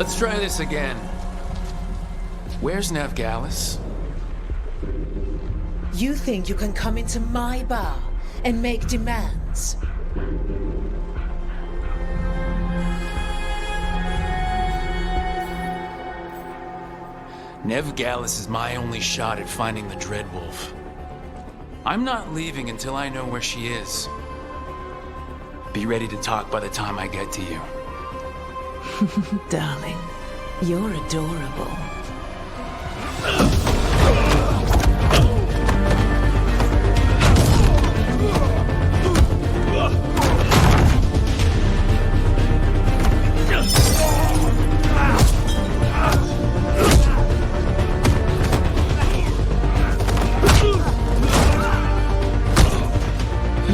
Let's try this again. Where's Nevgalis? You think you can come into my bar and make demands? Nevgalis is my only shot at finding the Dreadwolf. I'm not leaving until I know where she is. Be ready to talk by the time I get to you. Darling, you're adorable.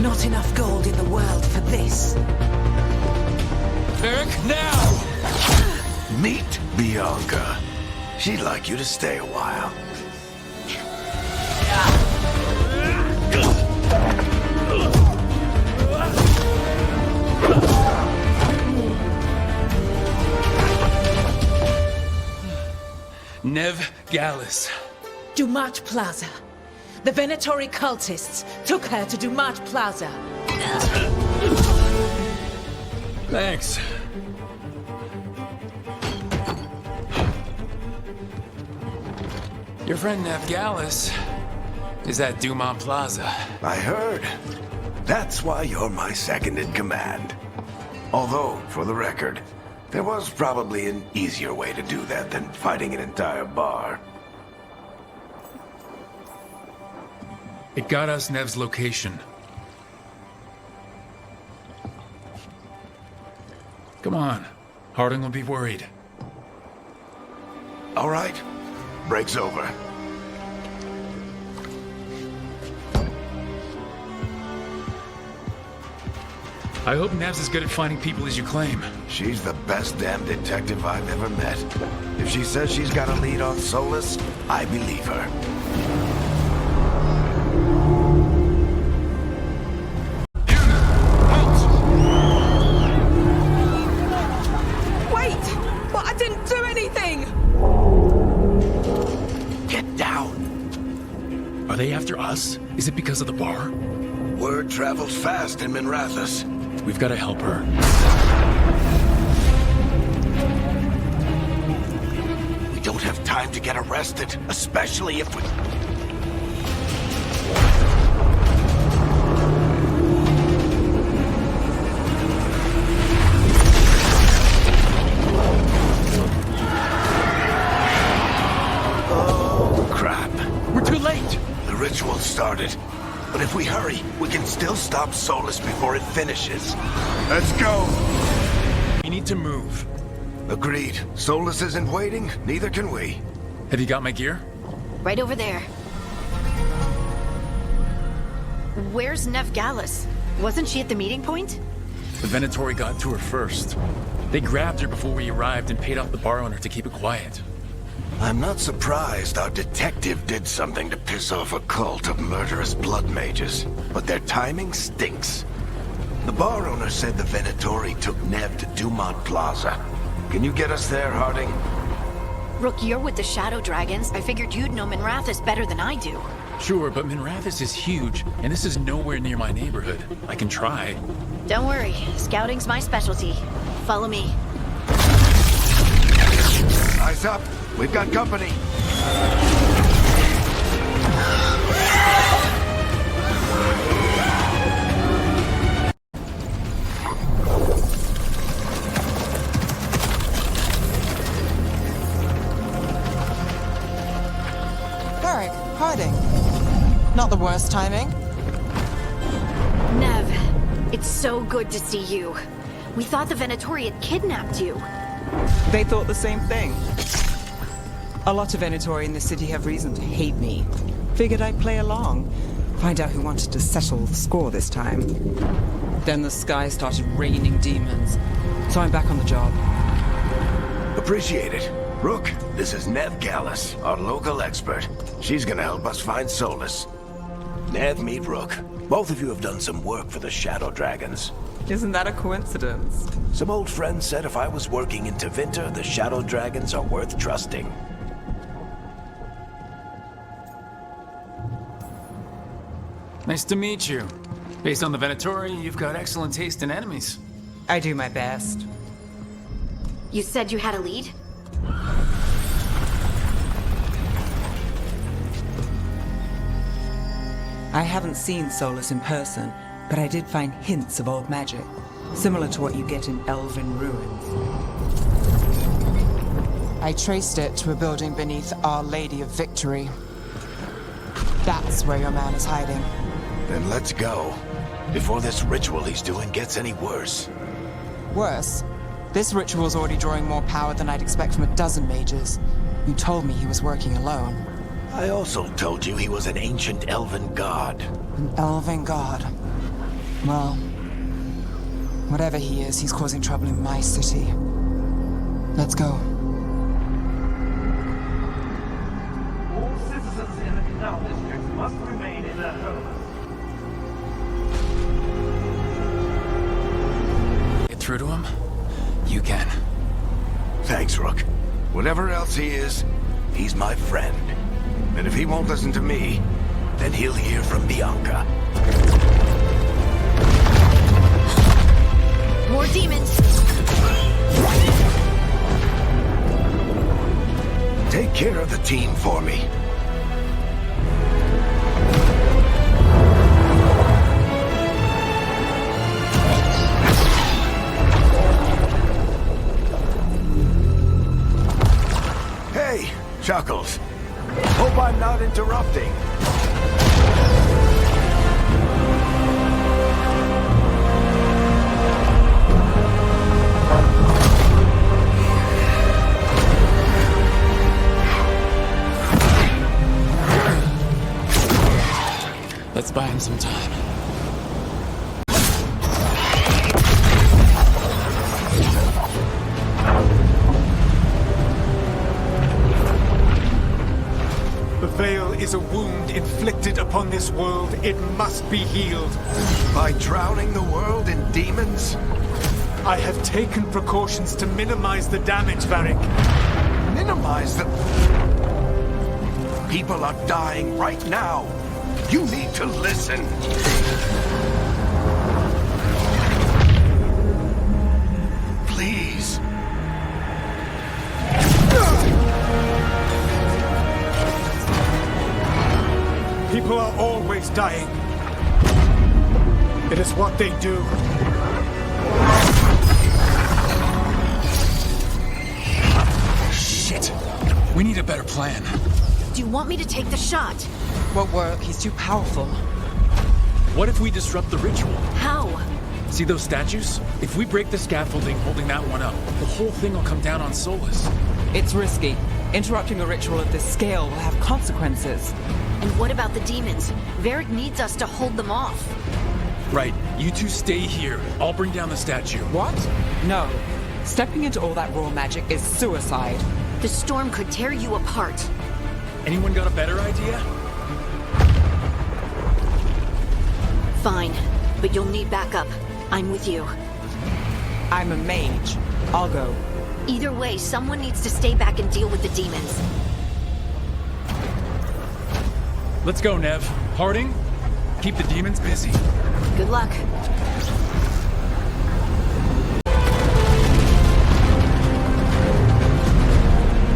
Not enough gold in the world for this. Eric, now! Meet Bianca. She'd like you to stay a while. Nevgalis. Dumat Plaza. The Venatori cultists took her to Dumat Plaza. Thanks. Your friend Nevgalis is at Dumont Plaza. I heard. That's why you're my second in command. Although, for the record, there was probably an easier way to do that than fighting an entire bar. It got us Nev's location. Come on. Harding will be worried. All right. Break's over. I hope Nev's as good at finding people as you claim. She's the best damn detective I've ever met. If she says she's got a lead on Solus, I believe her. Wait! But I didn't do anything! Get down. Are they after us? Is it because of the bar? Word travels fast in Minrathous. We've got to help her. We don't have time to get arrested, especially if we... Oh, crap. We're too late! The ritual started. But if we hurry, we can still stop Solus before it finishes. Let's go! We need to move. Agreed. Solus isn't waiting, neither can we. Have you got my gear? Right over there. Where's Nevgalis? Wasn't she at the meeting point? The Venatori got to her first. They grabbed her before we arrived and paid off the bar owner to keep it quiet. I'm not surprised our detective did something to piss off a cult of murderous blood mages, but their timing stinks. The bar owner said the Venatori took Nev to Dumont Plaza. Can you get us there, Harding? Rook, you're with the Shadow Dragons. I figured you'd know Minrathous better than I do. Sure, but Minrathous is huge, and this is nowhere near my neighborhood. I can try. Don't worry, scouting's my specialty. Follow me. Eyes up! We've got company! Eric, Harding. Not the worst timing. Nev, it's so good to see you. We thought the Venatori had kidnapped you. They thought the same thing. A lot of Venatori in the city have reason to hate me. Figured I'd play along. Find out who wanted to settle the score this time. Then the sky started raining demons. So I'm back on the job. Appreciate it. Rook, this is Nevgalis, our local expert. She's gonna help us find Solus. Nev, meet Rook. Both of you have done some work for the Shadow Dragons. Isn't that a coincidence? Some old friend said if I was working in Tevinter, the shadow dragons are worth trusting. Nice to meet you. Based on the Venatori, you've got excellent taste in enemies. I do my best. You said you had a lead? I haven't seen Solus in person, but I did find hints of old magic, similar to what you get in elven ruins. I traced it to a building beneath Our Lady of Victory. That's where your man is hiding. Then let's go, before this ritual he's doing gets any worse. Worse, this ritual's already drawing more power than I'd expect from a dozen mages. You told me he was working alone. I also told you he was an ancient elven god. An elven god. Well, whatever he is, he's causing trouble in my city. Let's go. All citizens in the canal district must remain in their homes. Get through to him? You can. Thanks, Rook. Whatever else he is, he's my friend. And if he won't listen to me, then he'll hear from Bianca. More demons! Take care of the team for me. Hey, Chuckles. Hope I'm not interrupting. Let's buy him some time. The Veil is a wound inflicted upon this world. It must be healed. By drowning the world in demons? I have taken precautions to minimize the damage, Varric. Minimize the... People are dying right now. You need to listen. Please. People are always dying. It is what they do. Shit. We need a better plan. Do you want me to take the shot? Won't work, he's too powerful. What if we disrupt the ritual? How? See those statues? If we break the scaffolding holding that one up, the whole thing will come down on Solus. It's risky. Interrupting a ritual of this scale will have consequences. And what about the demons? Varric needs us to hold them off. Right, you two stay here. I'll bring down the statue. What? No. Stepping into all that raw magic is suicide. The storm could tear you apart. Anyone got a better idea? Fine, but you'll need backup. I'm with you. I'm a mage. I'll go. Either way, someone needs to stay back and deal with the demons. Let's go, Nev. Harding, keep the demons busy. Good luck.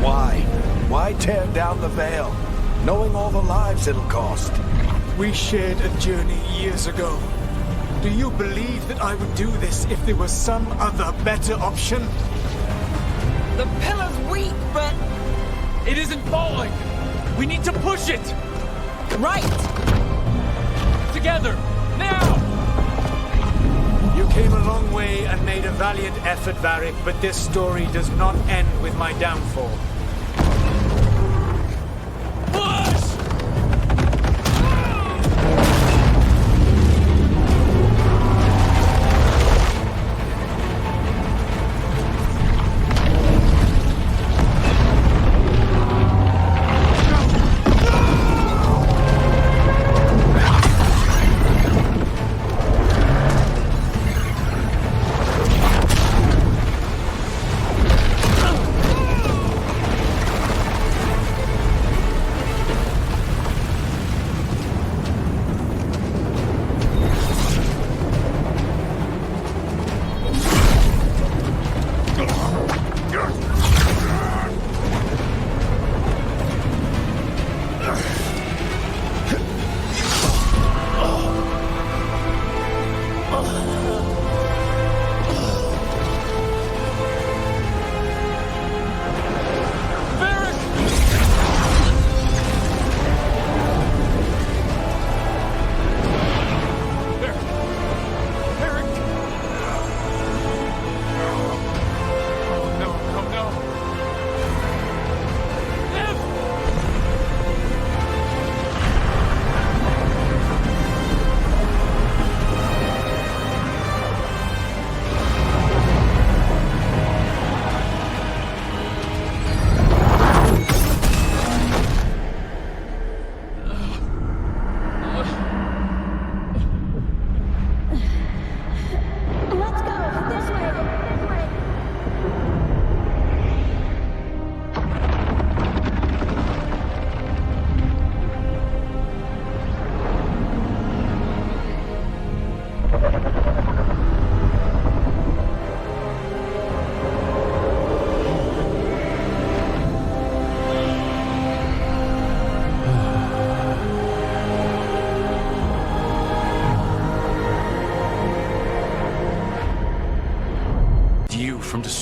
Why? Why tear down the Veil, knowing all the lives it'll cost? We shared a journey years ago. Do you believe that I would do this if there was some other better option? The pillar's weak, but... It isn't falling! We need to push it! Right! Together! Now! You came a long way and made a valiant effort, Varric, but this story does not end with my downfall. Push!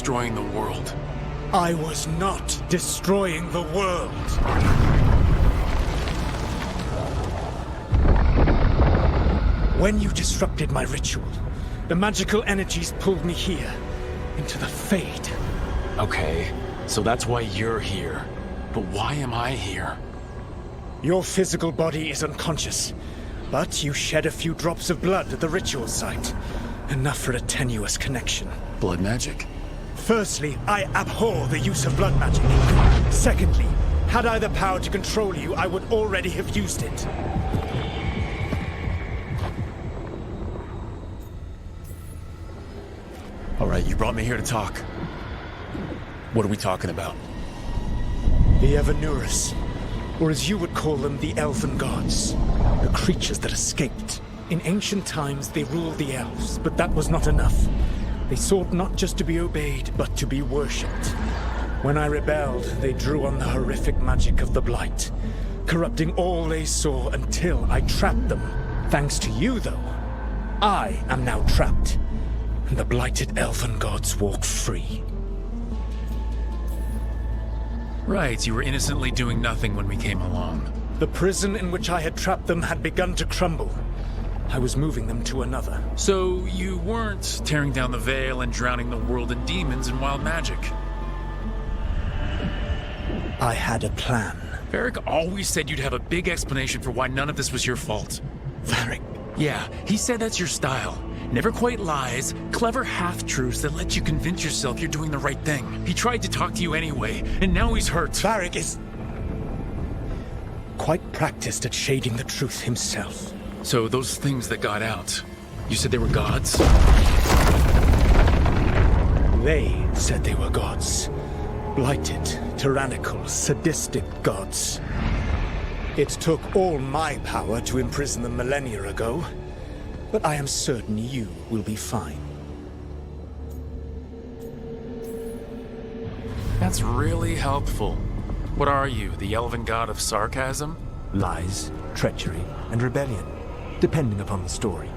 destroying the world. I was not destroying the world. When you disrupted my ritual, the magical energies pulled me here, into the Fade. Okay, so that's why you're here. But why am I here? Your physical body is unconscious, but you shed a few drops of blood at the ritual site. Enough for a tenuous connection. Blood magic? Firstly, I abhor the use of blood magic. Secondly, had I the power to control you, I would already have used it. All right, you brought me here to talk. What are we talking about? The Evanurus, or as you would call them, the Elven Gods. The creatures that escaped. In ancient times, they ruled the elves, but that was not enough. They sought not just to be obeyed, but to be worshipped. When I rebelled, they drew on the horrific magic of the Blight, corrupting all they saw until I trapped them. Thanks to you, though, I am now trapped, and the blighted Elven Gods walk free. Right, you were innocently doing nothing when we came along. The prison in which I had trapped them had begun to crumble. I was moving them to another. So you weren't tearing down the veil and drowning the world in demons and wild magic. I had a plan. Varric always said you'd have a big explanation for why none of this was your fault. Varric. Yeah, he said that's your style. Never quite lies, clever half-truths that let you convince yourself you're doing the right thing. He tried to talk to you anyway, and now he's hurt. Varric is quite practiced at shading the truth himself. So those things that got out, you said they were gods? They said they were gods. Blighted, tyrannical, sadistic gods. It took all my power to imprison them millennia ago, but I am certain you will be fine. That's really helpful. What are you, the elven god of sarcasm? Lies, treachery, and rebellion, depending upon the story.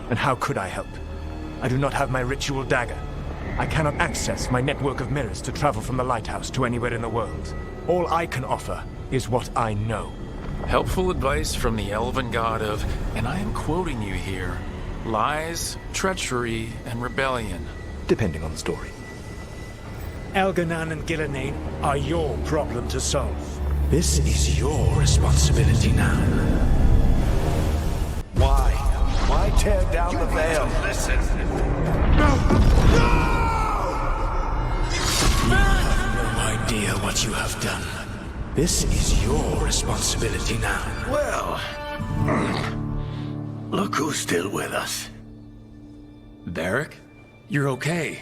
And how could I help? I do not have my ritual dagger. I cannot access my network of mirrors to travel from the lighthouse to anywhere in the world. All I can offer is what I know. Helpful advice from the elven god of, and I am quoting you here, lies, treachery, and rebellion. Depending on the story. Elganan and Gillenane are your problem to solve. This is your responsibility now. Why? Why tear down the veil? Listen. You have no idea what you have done. This is your responsibility now. Well, look who's still with us. Varric? You're okay.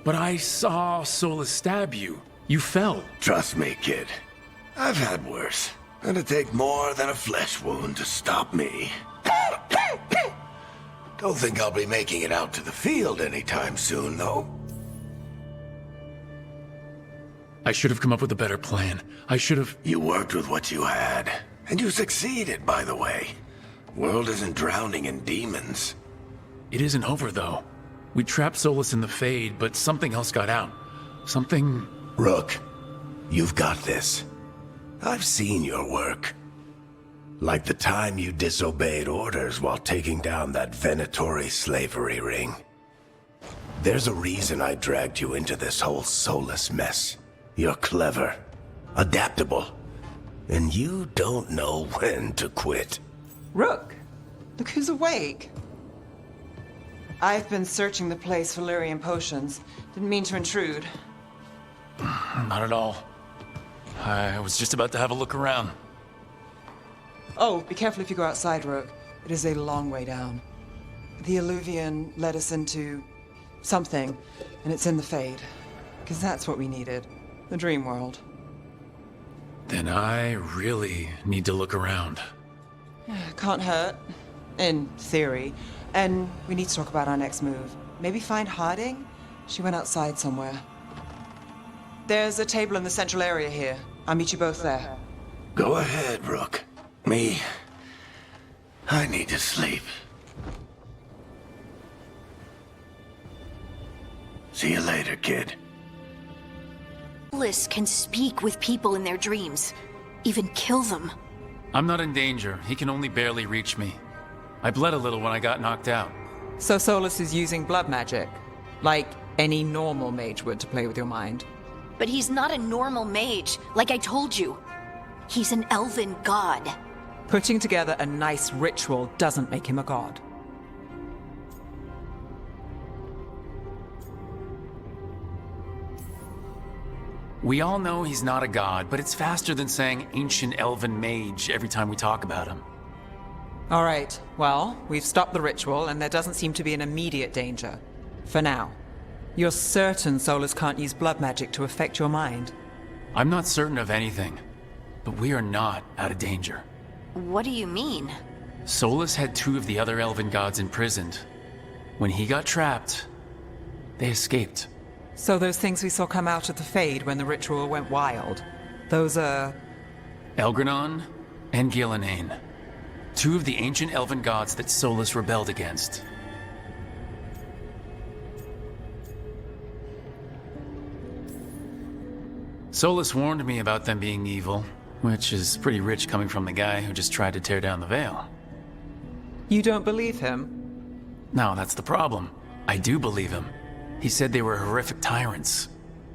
But I saw Solus stab you. You fell. Trust me, kid. I've had worse. It'd take more than a flesh wound to stop me. Don't think I'll be making it out to the field anytime soon, though. I should have come up with a better plan. I should have... You worked with what you had. And you succeeded, by the way. World isn't drowning in demons. It isn't over, though. We trapped Solus in the Fade, but something else got out. Something... Rook, you've got this. I've seen your work. Like the time you disobeyed orders while taking down that Venatori slavery ring. There's a reason I dragged you into this whole Solus mess. You're clever, adaptable, and you don't know when to quit. Rook, look who's awake. I've been searching the place for Lyrian potions. Didn't mean to intrude. Not at all. I was just about to have a look around. Oh, be careful if you go outside, Rook. It is a long way down. The Illuvian led us into something, and it's in the Fade. Because that's what we needed. The dream world. Then I really need to look around. Can't hurt. In theory. And we need to talk about our next move. Maybe find Harding? She went outside somewhere. There's a table in the central area here. I'll meet you both there. Go ahead, Rook. Me, I need to sleep. See you later, kid. Solus can speak with people in their dreams, even kill them. I'm not in danger. He can only barely reach me. I bled a little when I got knocked out. So Solus is using blood magic, like any normal mage would to play with your mind. But he's not a normal mage, like I told you. He's an elven god. Putting together a nice ritual doesn't make him a god. We all know he's not a god, but it's faster than saying ancient elven mage every time we talk about him. All right, well, we've stopped the ritual and there doesn't seem to be an immediate danger. For now. You're certain Solus can't use blood magic to affect your mind? I'm not certain of anything, but we are not out of danger. What do you mean? Solus had 2 of the other elven gods imprisoned. When he got trapped, they escaped. So those things we saw come out of the Fade when the ritual went wild, those are... Elgranon and Gillenane. 2 of the ancient elven gods that Solus rebelled against. Solus warned me about them being evil, which is pretty rich coming from the guy who just tried to tear down the veil. You don't believe him? No, that's the problem. I do believe him. He said they were horrific tyrants.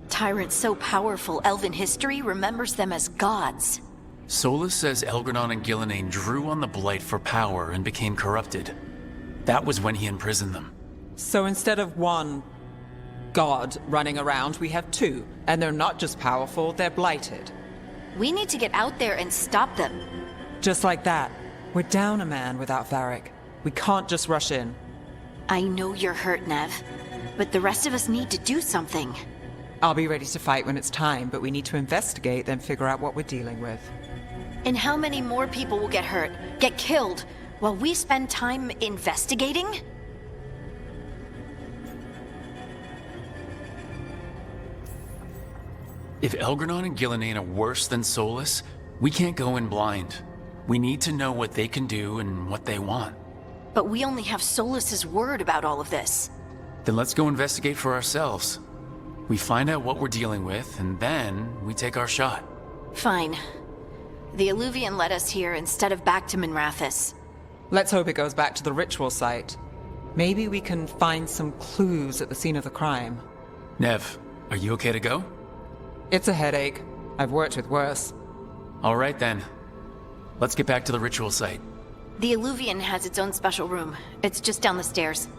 Tyrants so powerful, elven history remembers them as gods. Solus says Elgranon and Gillenane drew on the Blight for power and became corrupted. That was when he imprisoned them. So instead of one god running around, we have 2, and they're not just powerful, they're blighted. We need to get out there and stop them. Just like that. We're down a man without Varric. We can't just rush in. I know you're hurt, Nev, but the rest of us need to do something. I'll be ready to fight when it's time, but we need to investigate, then figure out what we're dealing with. And how many more people will get hurt, get killed, while we spend time investigating? If Elgranon and Gillenane are worse than Solus, we can't go in blind. We need to know what they can do and what they want. But we only have Solus's word about all of this. Then let's go investigate for ourselves. We find out what we're dealing with, and then we take our shot. Fine. The Illuvian led us here instead of back to Minrathous. Let's hope it goes back to the ritual site. Maybe we can find some clues at the scene of the crime. Nev, are you okay to go? It's a headache. I've worked with worse. All right then. Let's get back to the ritual site. The Illuvian has its own special room. It's just down the stairs.